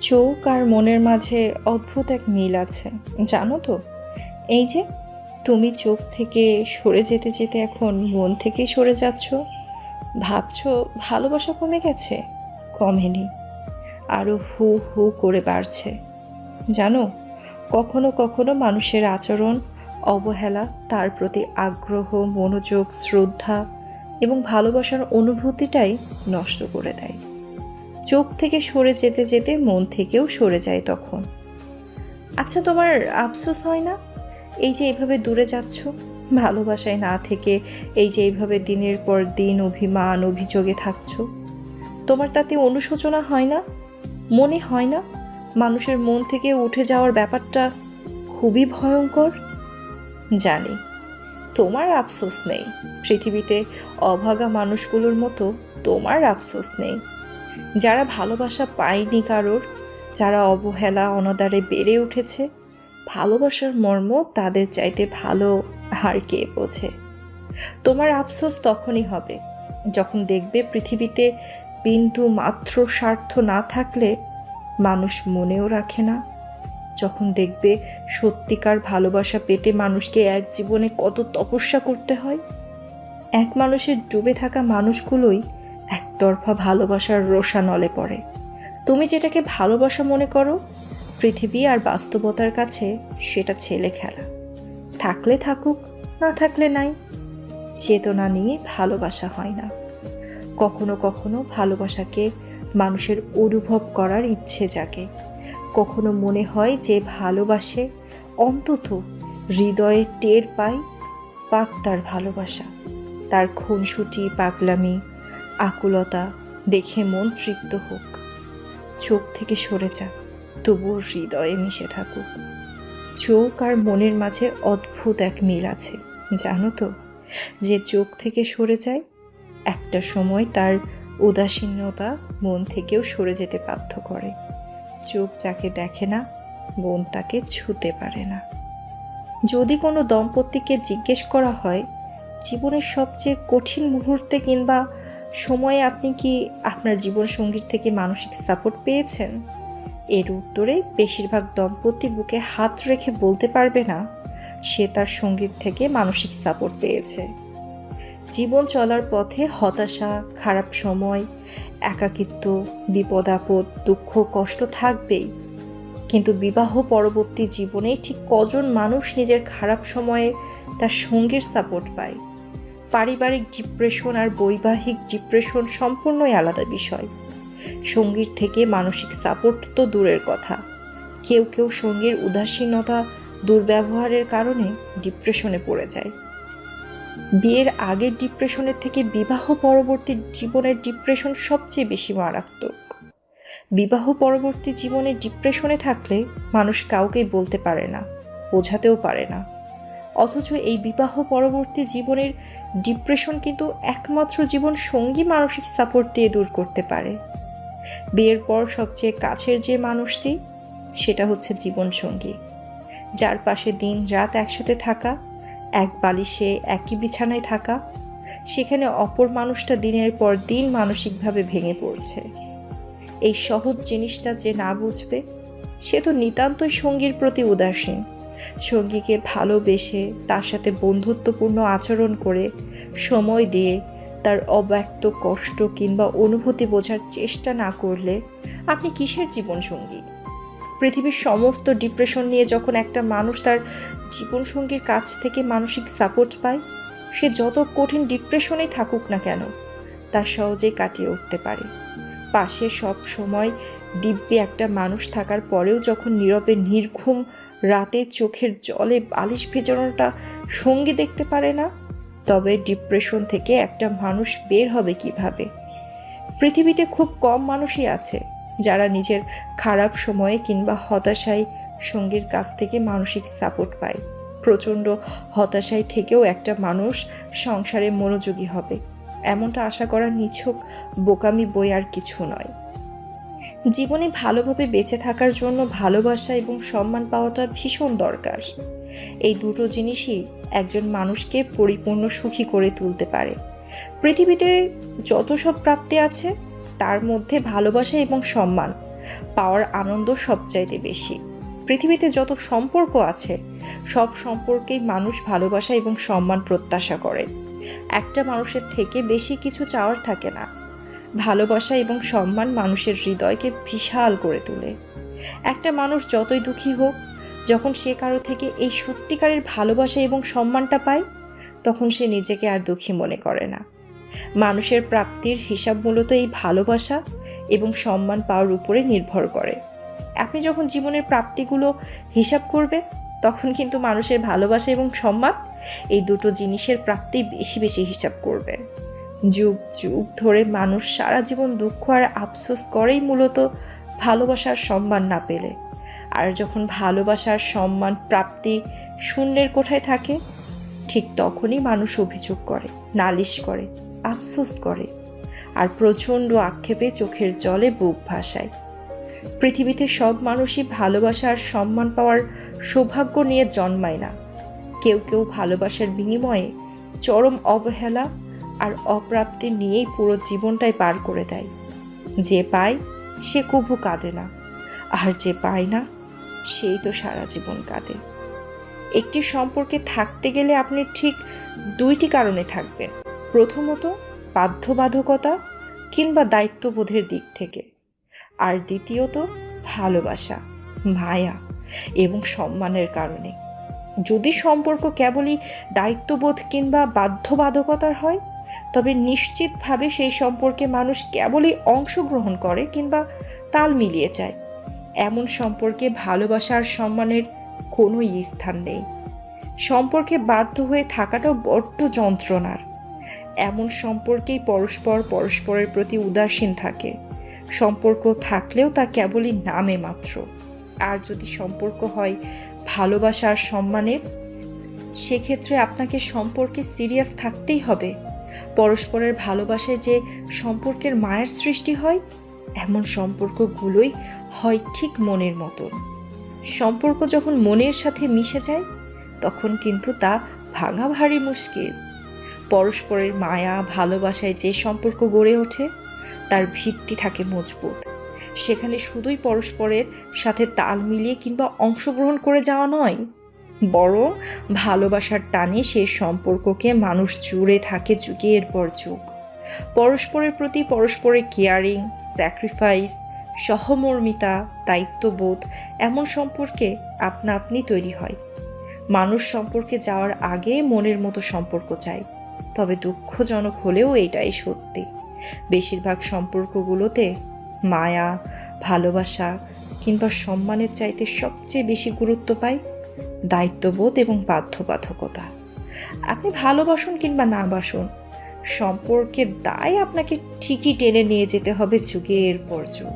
চোখ আর মনের মাঝে অদ্ভুত এক মিল আছে, জানো তো? এই যে তুমি চোখ থেকে সরে যেতে যেতে এখন মন থেকেই সরে যাচ্ছ। ভাবছো ভালোবাসা কমে গেছে, কমেনি, আরো হু হু করে বাড়ছে। জানো, কখনো কখনো মানুষের আচরণ, অবহেলা, তার প্রতি আগ্রহ, মনোযোগ, শ্রদ্ধা এবং ভালোবাসার অনুভূতিটাই নষ্ট করে দেয়। চোখ থেকে সরে যেতে যেতে মন থেকেও সরে যায় তখন। আচ্ছা, তোমার আফসোস হয় না এই যে এইভাবে দূরে যাচ্ছ, ভালোবাসায় না থেকে এই যে এইভাবে দিনের পর দিন অভিমান অভিযোগে থাকছো? তোমার তাতে অনুশোচনা হয় না? মনে হয় না মানুষের মন থেকে উঠে যাওয়ার ব্যাপারটা খুবই ভয়ঙ্কর? জানি তোমার আফসোস নেই, পৃথিবীতে অভাগা মানুষগুলোর মতো তোমার আফসোস নেই, যারা ভালোবাসা পায়নি কারোর, যারা অবহেলা অনাদারে বেড়ে উঠেছে। ভালোবাসার মর্ম তাদের চাইতে ভালো আর কে বোঝে? তোমার আফসোস তখনই হবে যখন দেখবে পৃথিবীতে বিন্দু মাত্র স্বার্থ না থাকলে মানুষ মনেও রাখে না, যখন দেখবে সত্যিকার ভালোবাসা পেতে মানুষকে এক জীবনে কত তপস্যা করতে হয়। এক মানুষের ডুবে থাকা মানুষগুলোই একতরফা ভালোবাসার রোষানলে পড়ে। তুমি যেটাকে ভালোবাসা মনে করো, পৃথিবী আর বাস্তবতার কাছে সেটা ছেলে খেলা। থাকলে থাকুক, না থাকলে নাই। চেতনা নিয়ে ভালোবাসা হয় না। কখনো কখনো ভালোবাসাকে মানুষের অনুভব করার ইচ্ছে জাগে। কখনো মনে হয় যে ভালোবাসে অন্তত হৃদয়ে টের পায় পাক তার ভালোবাসা, তার খুনসুটি, পাগলামি, আকুলতা দেখে মন তৃপ্ত হোক। চোখ থেকে সরে যাক, তবুও হৃদয়ে মিশে থাকুক। চোখ আর মনের মাঝে অদ্ভুত এক মিল আছে, জানো তো? যে চোখ থেকে সরে যায়, একটা সময় তার উদাসীনতা মন থেকেও সরে যেতে বাধ্য করে। চোখ যাকে দেখে না, মন তাকে ছুঁতে পারে না। যদি কোনো দম্পতিকে জিজ্ঞেস করা হয় জীবনের সবচেয়ে কঠিন মুহূর্তে কিংবা সময়ে আপনি কি আপনার জীবনসঙ্গীর থেকে মানসিক সাপোর্ট পেয়েছেন, এর উত্তরে বেশিরভাগ দম্পতি বুকে হাত রেখে বলতে পারবে না সে তার সঙ্গীত থেকে মানসিক সাপোর্ট পেয়েছে। জীবন চলার পথে হতাশা, খারাপ সময়, একাকিত্ব, বিপদ আপদ, দুঃখ, কষ্ট থাকবেই। কিন্তু বিবাহ পরবর্তী জীবনে ঠিক কজন মানুষ নিজের খারাপ সময়ে তার সঙ্গীর সাপোর্ট পায়? পারিবারিক ডিপ্রেশন আর বৈবাহিক ডিপ্রেশন সম্পূর্ণই আলাদা বিষয়। সঙ্গীর থেকে মানসিক সাপোর্ট তো দূরের কথা, কেউ কেউ সঙ্গীর উদাসীনতা, দুর্ব্যবহারের কারণে ডিপ্রেশনে পড়ে যায়। বিয়ের আগের ডিপ্রেশনের থেকে বিবাহ পরবর্তী জীবনের ডিপ্রেশন সবচেয়ে বেশি মারাত্মক। বিবাহ পরবর্তী জীবনে ডিপ্রেশনে থাকলে মানুষ কাউকেই বলতে পারে না, বোঝাতেও পারে না। অথচ এই বিবাহ পরবর্তী জীবনের ডিপ্রেশন কিন্তু একমাত্র জীবন সঙ্গী মানসিক সাপোর্ট দিয়ে দূর করতে পারে। বিয়ের পর সবচেয়ে কাছের যে মানুষটি, সেটা হচ্ছে জীবন সঙ্গী, যার পাশে দিন রাত একসাথে থাকা, এক বালিশে একই বিছানায় থাকা। সেখানে অপর মানুষটা দিনের পর দিন মানসিকভাবে ভেঙে পড়ছে। এই সহজ জিনিসটা যে না বুঝবে, সে তো নিতান্তই সঙ্গীর প্রতি উদাসীন। সঙ্গীকে ভালোবেসে তার সাথে বন্ধুত্বপূর্ণ আচরণ করে সময় দিয়ে তার অব্যক্ত কষ্ট কিংবা অনুভূতি বোঝার চেষ্টা না করলে আপনি কিসের জীবনসঙ্গী? পৃথিবীর সমস্ত ডিপ্রেশন নিয়ে যখন একটা মানুষ তার জীবনসঙ্গীর কাছ থেকে মানসিক সাপোর্ট পায়, সে যত কঠিন ডিপ্রেশনেই থাকুক না কেন তা সহজেই কাটিয়ে উঠতে পারে। পাশে সব সময় দিব্যি একটা মানুষ থাকার পরেও যখন নীরবে নির্ঘুম রাতে চোখের জলে বালিশ ভেজানোটা সঙ্গী দেখতে পারে না, তবে ডিপ্রেশন থেকে একটা মানুষ বের হবে কিভাবে? পৃথিবীতে খুব কম মানুষই আছে যারা নিজের খারাপ সময়ে কিংবা হতাশায় সঙ্গীর কাছ থেকে মানসিক সাপোর্ট পায়। প্রচণ্ড হতাশায় থেকেও একটা মানুষ সংসারে মনোযোগী হবে, এমনটা আশা করা নিছক বোকামি বই আর কিছু নয়। জীবনে ভালোভাবে বেঁচে থাকার জন্য ভালোবাসা এবং সম্মান পাওয়াটা ভীষণ দরকার। এই দুটো জিনিসই একজন মানুষকে পরিপূর্ণ সুখী করে তুলতে পারে। পৃথিবীতে যত সব প্রাপ্তি আছে তার মধ্যে ভালোবাসা এবং সম্মান পাওয়ার আনন্দ সবচাইতে বেশি। পৃথিবীতে যত সম্পর্ক আছে সব সম্পর্কেই মানুষ ভালোবাসা এবং সম্মান প্রত্যাশা করে। একটা মানুষের থেকে বেশি কিছু চাওয়ার থাকে না। ভালোবাসা এবং সম্মান মানুষের হৃদয়কে বিশাল করে তোলে। একটা মানুষ যতই দুঃখী হোক, যখন সে কারো থেকে এই সত্যিকারের ভালোবাসা এবং সম্মানটা পায়, তখন সে নিজেকে আর দুঃখী মনে করে না। মানুষের প্রাপ্তির হিসাব মূলত এই ভালোবাসা এবং সম্মান পাওয়ার উপরে নির্ভর করে। আপনি যখন জীবনের প্রাপ্তিগুলো হিসাব করবেন, তখন কিন্তু মানুষের ভালোবাসা এবং সম্মান এই দুটো জিনিসের প্রাপ্তি বেশি বেশি হিসাব করবে। যুগ যুগ ধরে মানুষ সারা জীবন দুঃখ আর আফসোস করেই মূলত ভালোবাসার সম্মান না পেলে। আর যখন ভালোবাসার সম্মান প্রাপ্তি শূন্যের কোঠায় থাকে, ঠিক তখনই মানুষ অভিযোগ করে, নালিশ করে, আফসোস করে আর প্রচণ্ড আক্ষেপে চোখের জলে বুক ভাসায়। পৃথিবীতে সব মানুষই ভালোবাসা আর সম্মান পাওয়ার সৌভাগ্য নিয়ে জন্মায় না। কেউ কেউ ভালোবাসার বিনিময়ে চরম অবহেলা আর অপ্রাপ্তি নিয়েই পুরো জীবনটাই পার করে দেয়। যে পায় সে কভু কাঁদে না, আর যে পায় না সেই তো সারা জীবন কাঁদে। একটি সম্পর্কে থাকতে গেলে আপনি ঠিক দুইটি কারণে থাকবেন। প্রথমত বাধ্যবাধকতা কিংবা দায়িত্ববোধের দিক থেকে, আর দ্বিতীয়ত ভালোবাসা, মায়া এবং সম্মানের কারণে। যদি সম্পর্ক কেবলই দায়িত্ববোধ কিংবা বাধ্যবাধকতার হয়, তবে নিশ্চিতভাবে সেই সম্পর্কে মানুষ কেবলই অংশগ্রহণ করে কিংবা তাল মিলিয়ে যায়। এমন সম্পর্কে ভালোবাসা আর সম্মানের কোনো স্থান নেই। সম্পর্কে বাধ্য হয়ে থাকাটাও বড্ড যন্ত্রণার। এমন সম্পর্কেই পরস্পরের প্রতি উদাসীন থাকে। সম্পর্ক থাকলেও তা কেবলই নামে মাত্র। আর যদি সম্পর্ক হয় ভালোবাসা আর সম্মানের, সেক্ষেত্রে আপনাকে সম্পর্কে সিরিয়াস থাকতেই হবে। পরস্পরের ভালোবাসায় যে সম্পর্কের মায়ের সৃষ্টি হয়, এমন সম্পর্কগুলোই হয় ঠিক মনের মতন। সম্পর্ক যখন মনের সাথে মিশে যায়, তখন কিন্তু তা ভাঙা ভারী মুশকিল। পরস্পরের মায়া ভালোবাসায় যে সম্পর্ক গড়ে ওঠে, তার ভিত্তি থাকে মজবুত। সেখানে শুধুই পরস্পরের সাথে তাল মিলিয়ে কিংবা অংশগ্রহণ করে যাওয়া নয়, বরং ভালোবাসার টানে সেই সম্পর্ককে মানুষ জুড়ে থাকে যুগের পর যুগ। পরস্পরের প্রতি পরস্পরের কেয়ারিং, স্যাক্রিফাইস, সহমর্মিতা, দায়িত্ববোধ, এমন সম্পর্কে আপনা আপনি তৈরি হয়। মানুষ সম্পর্কে যাওয়ার আগে মনের মতো সম্পর্ক চায়। তবে দুঃখজনক হলেও এটাই সত্যি, বেশিরভাগ সম্পর্কগুলোতে মায়া, ভালোবাসা কিংবা সম্মানের চাইতে সবচেয়ে বেশি গুরুত্ব পায় দায়িত্ববোধ এবং বাধ্যবাধকতা। আপনি ভালোবাসুন কিংবা না বাসুন, সম্পর্কের দায় আপনাকে ঠিকই টেনে নিয়ে যেতে হবে যুগের পর যুগ।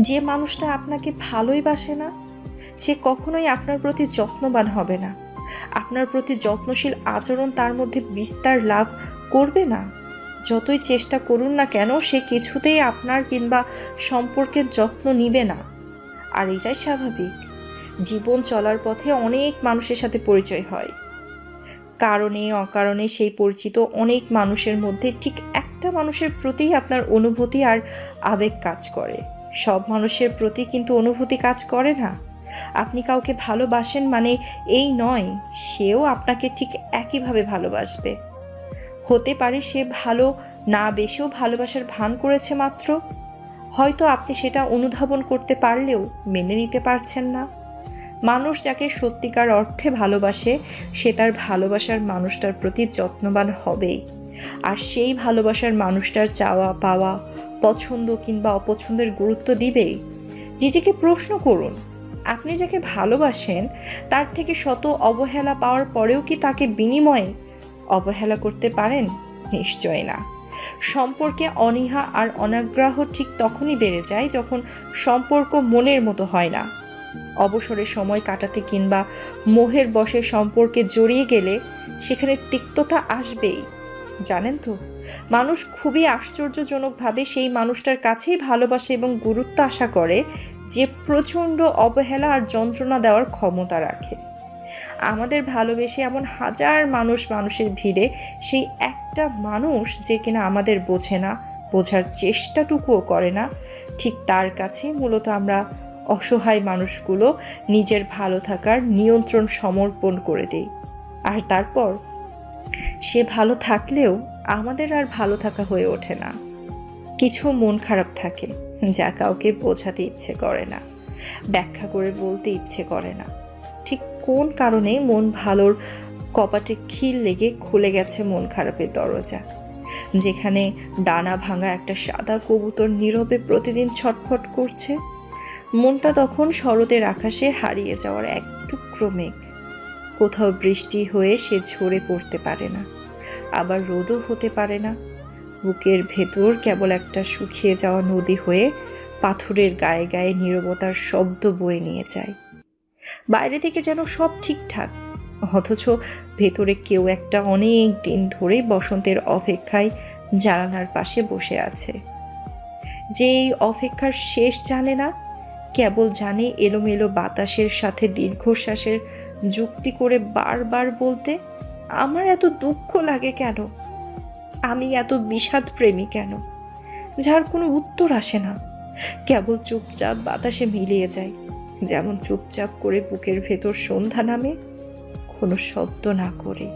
যে মানুষটা আপনাকে ভালোই বাসে না, সে কখনোই আপনার প্রতি যত্নবান হবে না। আপনার প্রতি যত্নশীল আচরণ তার মধ্যে বিস্তার লাভ করবে না। যতই চেষ্টা করুন না কেন, সে কিছুতেই আপনার কিংবা সম্পর্কের যত্ন নিবে না। আর এটাই স্বাভাবিক। জীবন চলার পথে অনেক মানুষের সাথে পরিচয় হয়। কারণে অকারণে সেই পরিচিত অনেক মানুষের মধ্যে ঠিক একটা মানুষের প্রতিই আপনার অনুভূতি আর আবেগ কাজ করে। সব মানুষের প্রতি কিন্তু অনুভূতি কাজ করে না। আপনি কাউকে ভালোবাসেন মানে এই নয় সেও আপনাকে ঠিক একইভাবে ভালোবাসবে। হতে পারে সে ভালো না বেশেও ভালোবাসার ভান করেছে মাত্র। হয়তো আপনি সেটা অনুধাবন করতে পারলেও মেনে নিতে পারছেন না। মানুষ যাকে সত্যিকার অর্থে ভালোবাসে, সে তার ভালোবাসার মানুষটার প্রতি যত্নবান হবেই। আর সেই ভালোবাসার মানুষটার চাওয়া পাওয়া, পছন্দ কিংবা অপছন্দের গুরুত্ব দিবেই। নিজেকে প্রশ্ন করুন, আপনি যাকে ভালোবাসেন তার থেকে শত অবহেলা পাওয়ার পরেও কি তাকে বিনিময়ে অবহেলা করতে পারেন? নিশ্চয় না। সম্পর্কে অনীহা আর অনাগ্রহ ঠিক তখনই বেড়ে যায় যখন সম্পর্ক মনের মতো হয় না। অবসরে সময় কাটাতে কিংবা মোহের বশে সম্পর্কে জড়িয়ে গেলে সেখানে তিক্ততা আসবেই। জানেন তো, মানুষ খুবই আশ্চর্যজনকভাবে সেই মানুষটার কাছেই ভালোবাসে এবং গুরুত্ব আশা করে যে প্রচণ্ড অবহেলা আর যন্ত্রণা দেওয়ার ক্ষমতা রাখে। আমাদের ভালোবেসে এমন হাজার মানুষের ভিড়ে সেই একটা মানুষ যে কিনা আমাদের বোঝে না, বোঝার চেষ্টাটুকুও করে না, ঠিক তার কাছে মূলত আমরা অসহায় মানুষগুলো নিজের ভালো থাকার নিয়ন্ত্রণ সমর্পণ করে দেই। আর তারপর সে ভালো থাকলেও আমাদের আর ভালো থাকা হয়ে ওঠে না। কিছু মন খারাপ থাকে যা কাউকে বোঝাতে ইচ্ছে করে না, ব্যাখ্যা করে বলতে ইচ্ছে করে না। ঠিক কোন কারণে মন ভালোর কপাটে খিল লেগে খুলে গেছে মন খারাপের দরজা, যেখানে ডানা ভাঙা একটা সাদা কবুতর নীরবে প্রতিদিন ছটফট করছে। মনটা তখন শরতের আকাশে হারিয়ে যাওয়ার এক টুকরো মেঘ। কোথাও বৃষ্টি হয়ে সে ঝরে পড়তে পারে না, আবার রোদও হতে পারে না। বুকের ভেতর কেবল একটা শুকিয়ে যাওয়া নদী হয়ে পাথরের গায়ে গায়ে নীরবতার শব্দ বয়ে নিয়ে যায়। বাইরে থেকে যেন সব ঠিকঠাক, অথচ ভেতরে কেউ একটা অনেক দিন ধরে বসন্তের অপেক্ষায় জানালার পাশে বসে আছে, যে এই অপেক্ষার শেষ জানে না, কেবল জানে এলোমেলো বাতাসের সাথে দীর্ঘশ্বাসের যুক্তি করে বারবার বলতে, আমার এত দুঃখ লাগে কেন, আমি এত বিষাদ প্রেমী কেন, যার কোনো উত্তর আসে না, কেবল চুপচাপ বাতাসে মিলিয়ে যায়, যেমন চুপচাপ করে বুকের ভেতর সন্ধ্যা নামে, কোনো শব্দ না করে।